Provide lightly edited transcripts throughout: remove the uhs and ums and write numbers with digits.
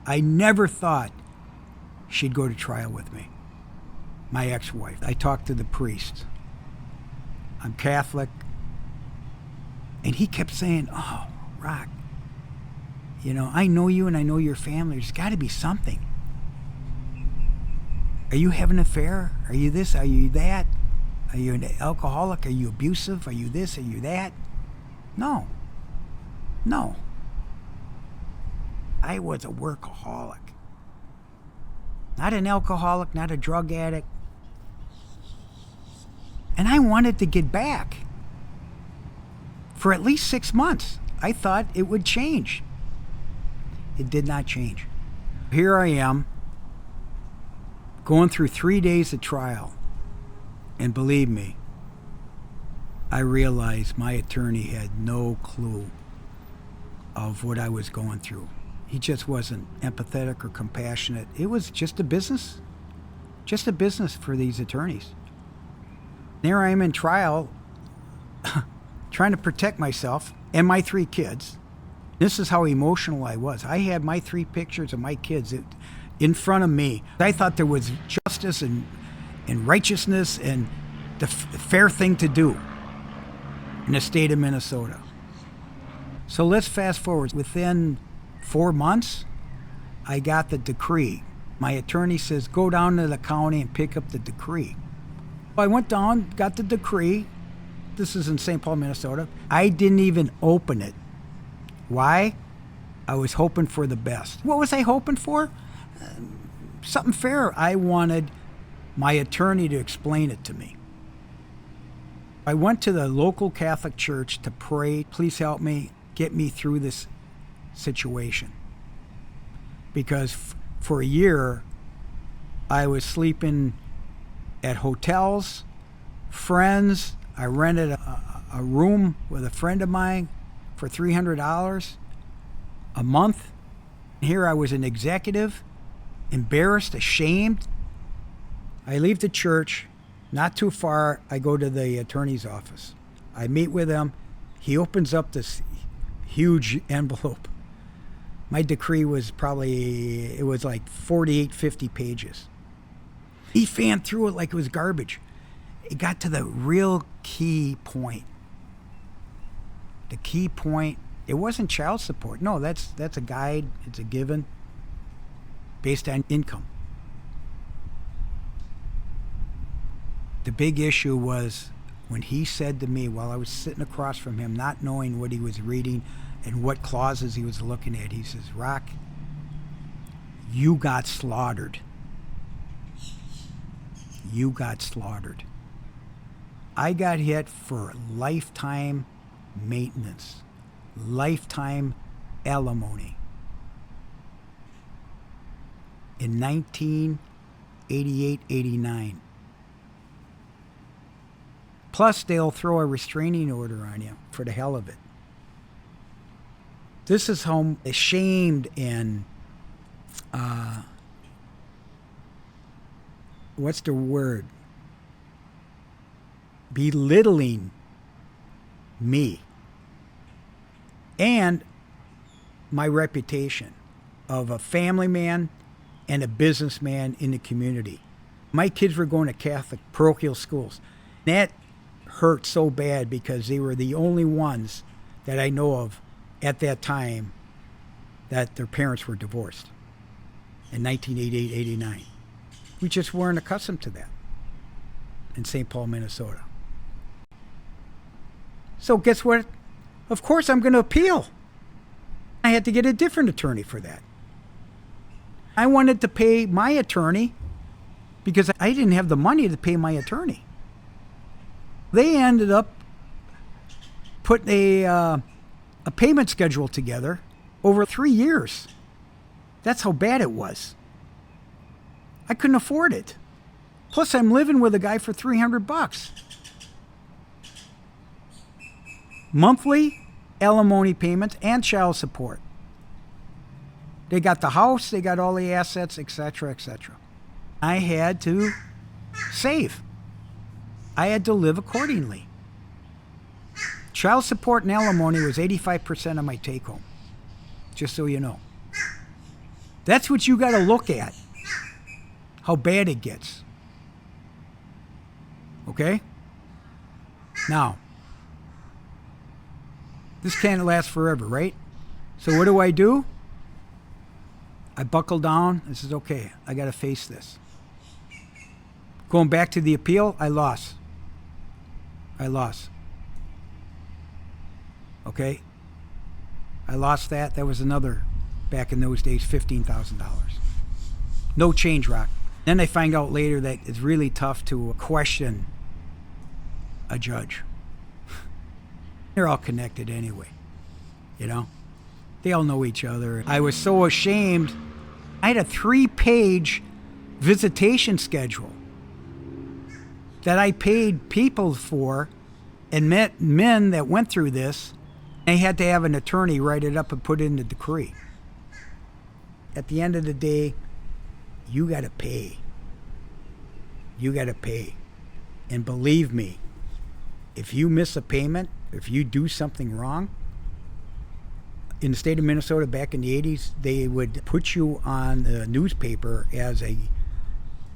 I never thought she'd go to trial with me, my ex-wife. I talked to the priest. I'm Catholic. And he kept saying, oh, Rock, I know you and I know your family. There's got to be something. Are you having an affair? Are you this? Are you that? Are you an alcoholic? Are you abusive? Are you this? Are you that? No. I was a workaholic. Not an alcoholic, not a drug addict. And I wanted to get back. For at least 6 months, I thought it would change. It did not change. Here I am, going through 3 days of trial. And believe me, I realized my attorney had no clue of what I was going through. He just wasn't empathetic or compassionate. It was just a business for these attorneys. There I am in trial, trying to protect myself and my 3 kids. This is how emotional I was. I had my 3 pictures of my kids in front of me. I thought there was justice and righteousness and the fair thing to do in the state of Minnesota. So let's fast forward. Within 4 months, I got the decree. My attorney says, go down to the county and pick up the decree. I went down, got the decree. This is in St. Paul, Minnesota. I didn't even open it. Why? I was hoping for the best. What was I hoping for? Something fair. I wanted my attorney to explain it to me. I went to the local Catholic church to pray, please help me, get me through this situation. Because for a year, I was sleeping at hotels, friends. I rented a room with a friend of mine for $300 a month. Here I was an executive, embarrassed, ashamed. I leave the church, not too far, I go to the attorney's office. I meet with him. He opens up this huge envelope. My decree was like 48, 50 pages. He fanned through it like it was garbage. It got to the real key point. The key point, it wasn't child support. No, that's a guide, it's a given based on income. The big issue was when he said to me while I was sitting across from him, not knowing what he was reading and what clauses he was looking at, he says, Rock, you got slaughtered. You got slaughtered. I got hit for lifetime maintenance, lifetime alimony. In 1988-89. Plus, they'll throw a restraining order on you for the hell of it. This is how ashamed and what's the word? Belittling me and my reputation of a family man and a businessman in the community. My kids were going to Catholic parochial schools. That hurt so bad because they were the only ones that I know of at that time that their parents were divorced in 1988-89. We just weren't accustomed to that in St. Paul, Minnesota. So guess what? Of course I'm going to appeal. I had to get a different attorney for that. I wanted to pay my attorney because I didn't have the money to pay my attorney. They ended up putting a payment schedule together over 3 years. That's how bad it was. I couldn't afford it. Plus, I'm living with a guy for $300. Monthly alimony payments and child support. They got the house, they got all the assets, etc., etc. I had to save. I had to live accordingly. Child support and alimony was 85% of my take-home, just so you know. That's what you got to look at, how bad it gets. Okay? Now, this can't last forever, right? So what do? I buckle down and says, okay, I got to face this. Going back to the appeal, I lost. Okay? I lost that. That was another, back in those days, $15,000. No change, Rock. Then I find out later that it's really tough to question a judge. They're all connected anyway, you know? They all know each other. I was so ashamed. I had a 3-page visitation schedule that I paid people for and met men that went through this. They had to have an attorney write it up and put it in the decree. At the end of the day, you got to pay. You got to pay. And believe me, if you miss a payment, if you do something wrong, in the state of Minnesota back in the 80s, they would put you on the newspaper as a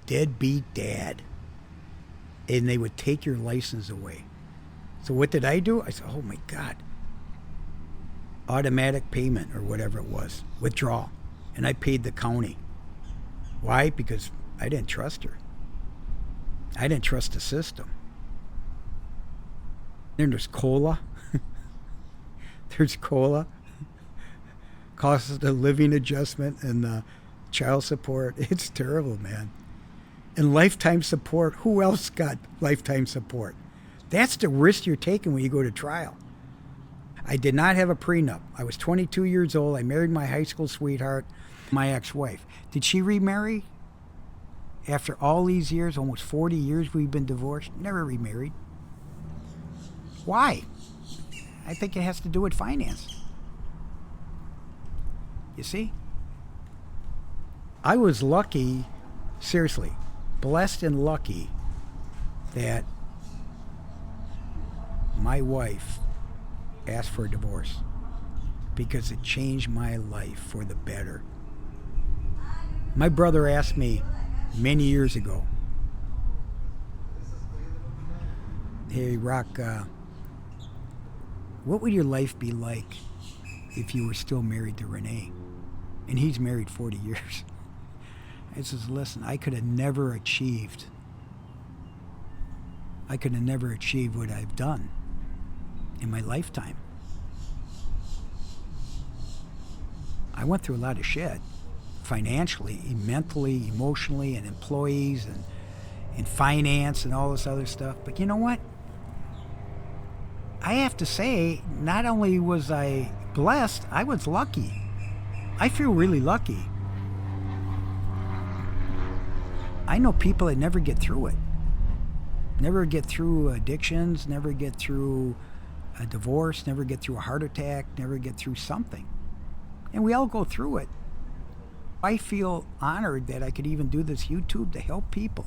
deadbeat dad. And they would take your license away. So what did I do? I said, oh my God. Automatic payment or whatever it was. Withdrawal. And I paid the county. Why? Because I didn't trust her. I didn't trust the system. Then there's COLA. There's COLA. Cost of living adjustment and child support. It's terrible, man. And lifetime support. Who else got lifetime support? That's the risk you're taking when you go to trial. I did not have a prenup. I was 22 years old. I married my high school sweetheart, my ex-wife. Did she remarry? After all these years, almost 40 years we've been divorced, never remarried. Why? I think it has to do with finance. You see? I was lucky, seriously, blessed and lucky that my wife asked for a divorce because it changed my life for the better. My brother asked me many years ago, hey, Rock, what would your life be like if you were still married to Renee? And he's married 40 years. I says, listen, I could have never achieved what I've done in my lifetime. I went through a lot of shit, financially, mentally, emotionally, and employees, and finance, and all this other stuff. But you know what? I have to say, not only was I blessed, I was lucky. I feel really lucky. I know people that never get through it. Never get through addictions, never get through a divorce, never get through a heart attack, never get through something. And we all go through it. I feel honored that I could even do this YouTube to help people.